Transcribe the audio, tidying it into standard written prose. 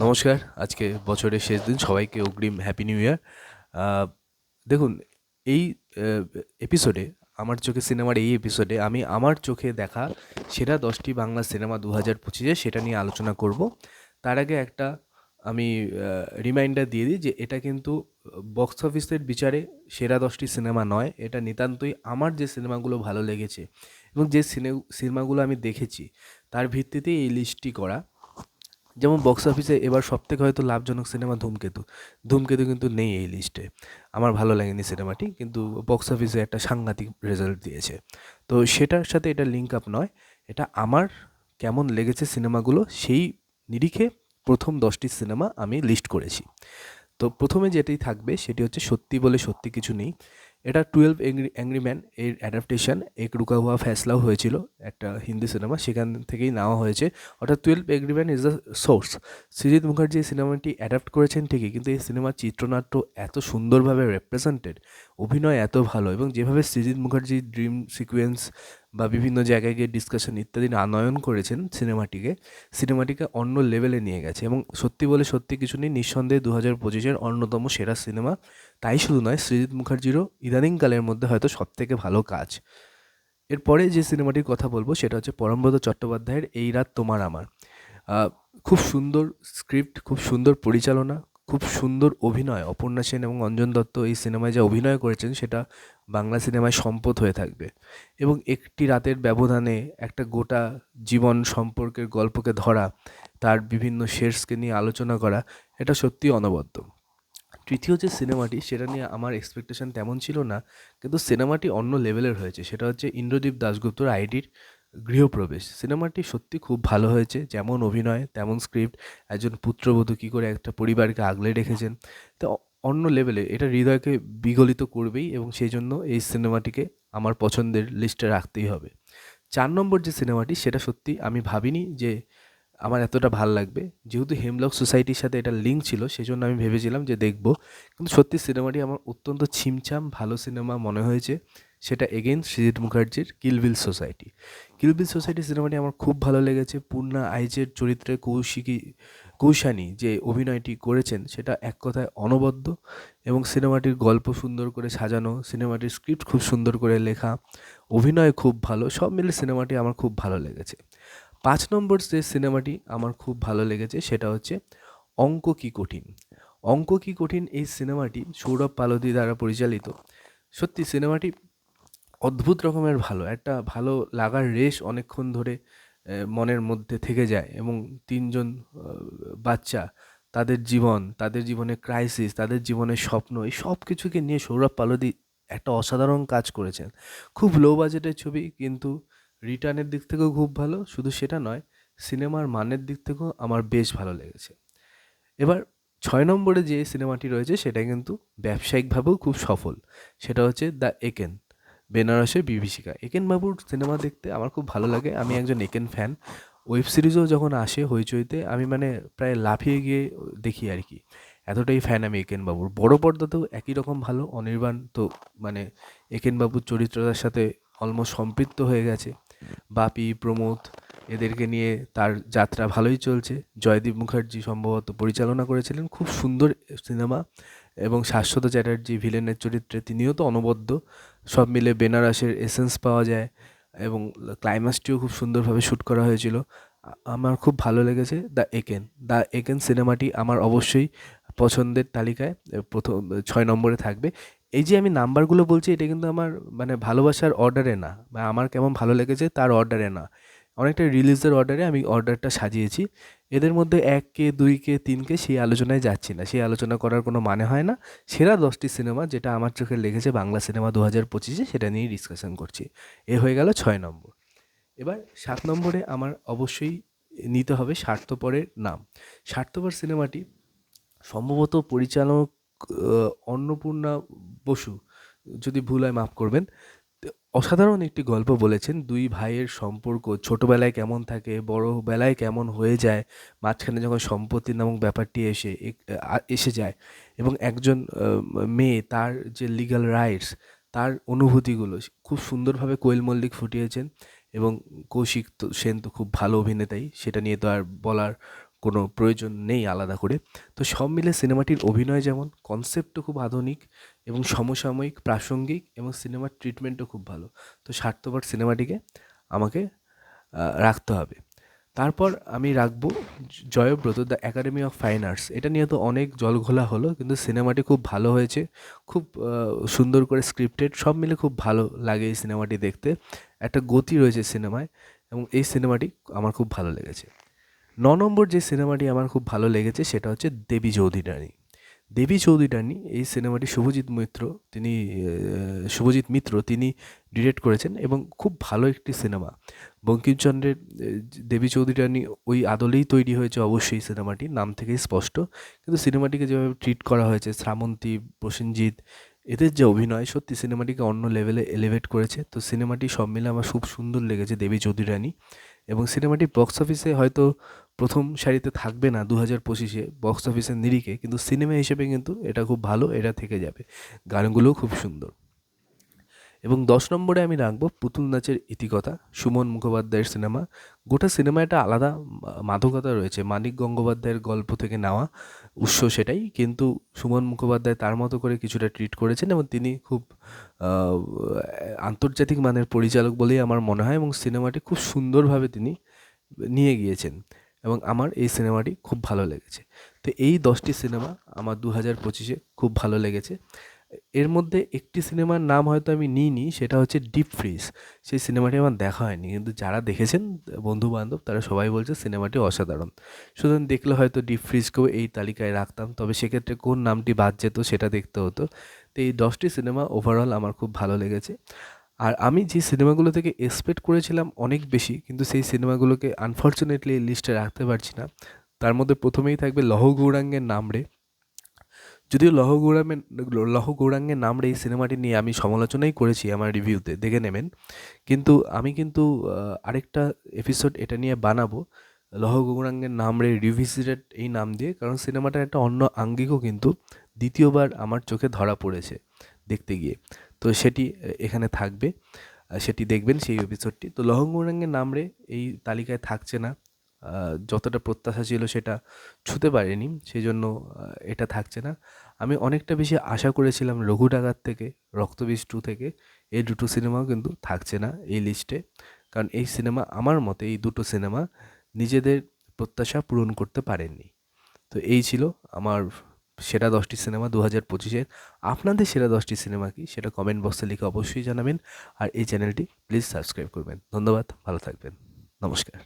নমস্কার। আজকে বছরের শেষ দিন। সবাইকে অগ্রিম হ্যাপি নিউ ইয়ার। আ দেখুন, এই আ এপিসোডে আমার চোখে সিনেমার এই এপিসোডে আমি আমার চোখে দেখা সেরা ১০টি বাংলা সিনেমা ২০২৫ সেটা নিয়ে আলোচনা করব। তার আগে একটা আমি রিমাইন্ডার দিয়ে দিই যে এটা কিন্তু বক্স অফিসের বিচারে সেরা ১০টি সিনেমা নয়। এটা নিতান্তই আমার যে সিনেমাগুলো ভালো লেগেছে এবং যে সিনেমাগুলো আমি দেখেছি তার ভিত্তিতেই এই লিস্টটি করা। যেমন বক্স অফিসে এবার সবথেকে হয়তো লাভজনক সিনেমা 'ধূমকেতু'। 'ধূমকেতু' কিন্তু নেই এই লিস্টে। আমার ভালো লাগেনি সিনেমাটি, কিন্তু বক্স অফিসে একটা সাংঘাতিক রেজাল্ট দিয়েছে। তো সেটার সাথে এটা লিঙ্ক আপ নয়। এটা আমার কেমন লেগেছে সিনেমাগুলো সেই নিরিখে প্রথম ১০টি সিনেমা আমি লিস্ট করেছি। তো প্রথমে যেটি থাকবে সেটি হচ্ছে 'সত্যি বলে সত্যি কিছু নেই'। এটা 'টুয়েলভ অ্যাংরি ম্যান' এর অ্যাডাপ্টেশন। 'এক রুকা হুয়া ফ্যাসলাও' হয়েছিল, একটা হিন্দি সিনেমা, সেখান থেকেই নেওয়া হয়েছে। অর্থাৎ 'twelve angry man' is the source. Srijit Mukherjee এই সিনেমাটি অ্যাডাপ্ট করেছেন ঠিকই, কিন্তু এই সিনেমার চিত্রনাট্য এত সুন্দরভাবে রিপ্রেজেন্টেড, অভিনয় এত ভালো এবং যেভাবে সৃজিত মুখার্জির ড্রিম সিকোয়েন্স বা বিভিন্ন জায়গায় গিয়ে ডিসকাশন ইত্যাদি আনয়ন করেছেন সিনেমাটিকে অন্য লেভেলে নিয়ে গেছে। এবং 'সত্যি বলে সত্যি কিছু নেই' নিঃসন্দেহে ২০২৫-এর অন্যতম সেরা সিনেমা। তাই শুধু নয়, সৃজিত মুখার্জিরও ইদানিংকালের মধ্যে হয়তো সবথেকে ভালো কাজ। এরপরে যে সিনেমাটির কথা বলব সেটা হচ্ছে পরমব্রত চট্টোপাধ্যায়ের 'এই রাত তোমার আমার'। আ খুব সুন্দর স্ক্রিপ্ট, খুব সুন্দর পরিচালনা, খুব সুন্দর অভিনয়। অপর্ণা সেন এবং অঞ্জন দত্ত এই সিনেমায় যা অভিনয় করেছেন সেটা বাংলা সিনেমায় সম্পদ হয়ে থাকবে। এবং একটি রাতের ব্যবধানে একটা গোটা জীবন সম্পর্কের গল্পকে ধরা, তার বিভিন্ন শেডসকে নিয়ে আলোচনা করা, এটা সত্যিই অনবদ্য। তৃতীয় যে সিনেমাটি সেটা নিয়ে আমার এক্সপেকটেশন তেমন ছিল না, কিন্তু সিনেমাটি অন্য লেভেলের হয়েছে। সেটা হচ্ছে ইন্দ্রদীপ দাশগুপ্তর 'আইডির গৃহপ্রবেশ'। সিনেমাটি সত্যি খুব ভালো হয়েছে, যেমন অভিনয় তেমন স্ক্রিপ্ট। একজন পুত্রবধূ কী করে একটা পরিবারকে আগলে রেখেছেন, তো অন্য লেভেলে, এটা হৃদয়কে বিগলিত করবেই এবং সেই জন্য এই সিনেমাটিকে আমার পছন্দের লিস্টে রাখতেই হবে। ৪ নম্বর যে সিনেমাটি সেটা সত্যি আমি ভাবিনি যে আমার এতটা ভাল লাগবে। যেহেতু 'হেমলক সোসাইটির' সাথে এটার লিঙ্ক ছিল, সেজন্য আমি ভেবেছিলাম যে দেখব। কিন্তু সত্যি সিনেমাটি আমার অত্যন্ত ছিমছাম ভালো সিনেমা মনে হয়েছে। সেটা এগেইন সৃজিত মুখার্জির 'কিল বিল সোসাইটি'। 'কিল বিল সোসাইটি' সিনেমাটি আমার খুব ভালো লেগেছে। পূর্ণা আইচের চরিত্রে কৌশানী যে অভিনয়টি করেছেন সেটা এক কথায় অনবদ্য। এবং সিনেমাটির গল্প সুন্দর করে সাজানো, সিনেমাটির স্ক্রিপ্ট খুব সুন্দর করে লেখা, অভিনয় খুব ভালো। সব মিলে সিনেমাটি আমার খুব ভালো লেগেছে। ৫ নম্বর যে সিনেমাটি আমার খুব ভালো লেগেছে সেটা হচ্ছে 'অঙ্ক কি কঠিন'। 'অঙ্ক কি কঠিন' এই সিনেমাটি সৌরভ পালোধি দ্বারা পরিচালিত। সত্যি সিনেমাটি অদ্ভুত রকমের ভালো। একটা ভালো লাগার রেশ অনেকক্ষণ ধরে মনের মধ্যে থেকে যায় এবং ৩ জন বাচ্চা, তাদের জীবন, তাদের জীবনের ক্রাইসিস, তাদের জীবনের স্বপ্ন, এই সব কিছুকে নিয়ে সৌরভ পালোধি একটা অসাধারণ কাজ করেছেন। খুব লো বাজেটের ছবি, কিন্তু রিটার্নের দিক থেকেও খুব ভালো। শুধু সেটা নয়, সিনেমার মানের দিক থেকেও আমার বেশ ভালো লেগেছে। এবার ৬ নম্বরে যে সিনেমাটি রয়েছে সেটা কিন্তু ব্যবসায়িকভাবেও খুব সফল। সেটা হচ্ছে 'দ্য একেন', বেনারসের বিভীষিকা। একেন বাবুর সিনেমা দেখতে আমার খুব ভালো লাগে। আমি একজন একেন ফ্যান। ওয়েব সিরিজও যখন আসে হইচইতে আমি মানে প্রায় লাফিয়ে গিয়ে দেখি আরকি। এতটাই ফ্যান আমি একেন বাবুর। বড় পর্দাতেও একই রকম ভালো। অনির্বাণ তো মানে একেন বাবুর চরিত্রটার সাথে অলমোস্ট সম্পৃক্ত হয়ে গেছে। বাপি, প্রমোদ, এদেরকে নিয়ে তার যাত্রা ভালোই চলছে। জয়দীপ মুখার্জি সম্ভবত পরিচালনা করেছিলেন। খুব সুন্দর সিনেমা। এবং শাশ্বত চ্যাটার্জি ভিলেনের চরিত্রে, তিনিও তো অনবদ্য। সব মিলে বেনারসের এসেন্স পাওয়া যায় এবং ক্লাইম্যাক্সটিও খুব সুন্দরভাবে শ্যুট করা হয়েছিল। আমার খুব ভালো লেগেছে 'দ্য একেন'। 'দ্য একেন' সিনেমাটি আমার অবশ্যই পছন্দের তালিকায় প্রথম ৬ নম্বরে থাকবে। এই যে আমি নাম্বারগুলো বলছি এটা কিন্তু আমার মানে ভালোবাসার অর্ডারে না, বা আমার কেমন ভালো লেগেছে তার অর্ডারে না। অনেকটা রিলিজের অর্ডারে আমি অর্ডারটা সাজিয়েছি। এদের মধ্যে ১ কে, ২ কে, ৩ কে সেই আলোচনায় যাচ্ছি না। সেই আলোচনা করার কোনো মানে হয় না। সেরা ১০টি সিনেমা যেটা আমার চোখে লেগেছে বাংলা সিনেমা ২০২৫-এ সেটা নিয়েই ডিসকাশন করছি। এ হয়ে গেল ৬ নম্বর। এবার ৭ নম্বরে আমার অবশ্যই নিতে হবে 'স্বার্থপরের নাম'। 'স্বার্থপর' সিনেমাটি সম্ভবত পরিচালক আ অন্নপূর্ণা বসু, যদি ভুল হয় মাফ করবেন। তো অসাধারণ একটি গল্প বলেছেন। ২ ভাইয়ের সম্পর্ক ছোটবেলায় কেমন থাকে, বড়বেলায় কেমন হয়ে যায়, মাঝখানে যখন সম্পত্তি নামক ব্যাপারটি এসে যায় এবং একজন মেয়ে, তার যে লিগ্যাল রাইটস, তার অনুভূতিগুলো খুব সুন্দরভাবে কোয়েল মল্লিক ফুটিয়েছেন। এবং কৌশিক সেন তো খুব ভালো অভিনেতাই, সেটা নিয়ে তো আর বলার কোনো প্রয়োজন নেই আলাদা করে। তো সব মিলে সিনেমাটির অভিনয় যেমন, কনসেপ্টও খুব আধুনিক এবং সমসাময়িক, প্রাসঙ্গিক এবং সিনেমার ট্রিটমেন্টও খুব ভালো। তো স্বার্থপর সিনেমাটিকে আমাকে রাখতে হবে। তারপর আমি রাখবো Joybrato the academy of fine arts. এটা নিয়ে তো অনেক জলঘোলা হলো, কিন্তু সিনেমাটি খুব ভালো হয়েছে, খুব সুন্দর করে স্ক্রিপ্টেড, সব মিলে খুব ভালো লাগে এই সিনেমাটি দেখতে। একটা গতি রয়েছে সিনেমায় এবং এই সিনেমাটি আমার খুব ভালো লেগেছে। ৯ নম্বর যে সিনেমাটি আমার খুব ভালো লেগেছে সেটা হচ্ছে দেবী চৌধুরানী। দেবী চৌধুরানী এই সিনেমাটি শুভজিৎ মিত্র তিনি ডিরেক্ট করেছেন এবং খুব ভালো একটি সিনেমা। বঙ্কিমচন্দ্রের দেবী চৌধুরানী ওই আদলেই তৈরি হয়েছে অবশ্যই সিনেমাটি, নাম থেকেই স্পষ্ট। কিন্তু সিনেমাটিকে যেভাবে ট্রিট করা হয়েছে, শ্রাবন্তী, প্রসেনজিৎ, এদের যে অভিনয়, সত্যি সিনেমাটিকে অন্য লেভেলে এলিভেট করেছে। তো সিনেমাটি সব মিলে আমার খুব সুন্দর লেগেছে দেবী চৌধুরানী। এবং সিনেমাটি বক্স অফিসে হয়তো প্রথম সারিতে থাকবে না 2025-এ বক্স অফিসের নিরিখে, কিন্তু সিনেমা হিসেবে কিন্তু এটা খুব ভালো, এটা থেকে যাবে। গানগুলোও খুব সুন্দর। এবং 10 নম্বরে আমি রাখবো পুতুল নাচের ইতিকথা, সুমন মুখোপাধ্যায়ের সিনেমা। গোটা সিনেমা একটা আলাদা মাদকতা রয়েছে, মানিক গঙ্গোপাধ্যায়ের গল্প থেকে নেওয়া, উৎস সেটাই, কিন্তু সুমন মুখোপাধ্যায় তার মতো করে কিছুটা ট্রিট করেছেন এবং তিনি খুব আন্তর্জাতিক মানের পরিচালক বলেই আমার মনে হয় এবং সিনেমাটি খুব সুন্দরভাবে তিনি নিয়ে গিয়েছেন এবং আমার এই সিনেমাটি খুব ভালো লেগেছে। তো এই 10টি সিনেমা আমার 2025-এ খুব ভালো লেগেছে। এর মধ্যে একটি সিনেমার নাম হয়তো আমি নিইনি, সেটা হচ্ছে ডিপ ফ্রিজ। সেই সিনেমাটি আমার দেখা হয়নি, কিন্তু যারা দেখেছেন বন্ধু-বান্ধব তারা সবাই বলছে সিনেমাটি অসাধারণ। সুতরাং দেখলে হয়তো ডিপ ফ্রিজকেও এই তালিকায় রাখতাম, তবে সেক্ষেত্রে কোন নামটি বাদ যেত সেটা দেখতে হতো। তো এই 10টি সিনেমা ওভারঅল আমার খুব ভালো লেগেছে। আর আমি যে সিনেমাগুলো থেকে এক্সপেক্ট করেছিলাম অনেক বেশি, কিন্তু সেই সিনেমাগুলোকে আনফরচুনেটলি এই লিস্টে রাখতে পারছি না। তার মধ্যে প্রথমেই থাকবে লৌহ গৌরাঙ্গের নাম রে। যদিও লৌহ গৌরাঙ্গের নাম রে এই সিনেমাটি নিয়ে আমি সমালোচনাই করেছি আমার রিভিউতে, দেখে নেবেন। কিন্তু আমি আরেকটা এপিসোড এটা নিয়ে বানাবো, লৌহ গৌরাঙ্গের নাম রে রিভিজিটেড এই নাম দিয়ে, কারণ সিনেমাটার একটা অন্য আঙ্গিকও কিন্তু দ্বিতীয়বার আমার চোখে ধরা পড়েছে দেখতে গিয়ে। তো সেটি এখানে থাকবে, সেটি দেখবেন সেই এপিসোডটি। তো লৌহ গৌরাঙ্গের নাম রে এই তালিকায় থাকছে না, যতটা প্রত্যাশা ছিল সেটা ছুঁতে পারেনি, সেই জন্য এটা থাকছে না। আমি অনেকটা বেশি আশা করেছিলাম রঘু ডাকাত থেকে, রক্তবীজ 2 থেকে, এই দুটো সিনেমাও কিন্তু থাকছে না এই লিস্টে। কারণ এই সিনেমা আমার মতে, এই দুটো সিনেমা নিজেদের প্রত্যাশা পূরণ করতে পারেননি। তো এই ছিল আমার সেরা 10টি সিনেমা 2025-এর। আপনাদের সেরা 10টি সিনেমা কি সেটা কমেন্ট বক্সে লিখে অবশ্যই জানাবেন। আর এই চ্যানেলটি প্লিজ সাবস্ক্রাইব করবেন। ধন্যবাদ, ভালো থাকবেন, নমস্কার।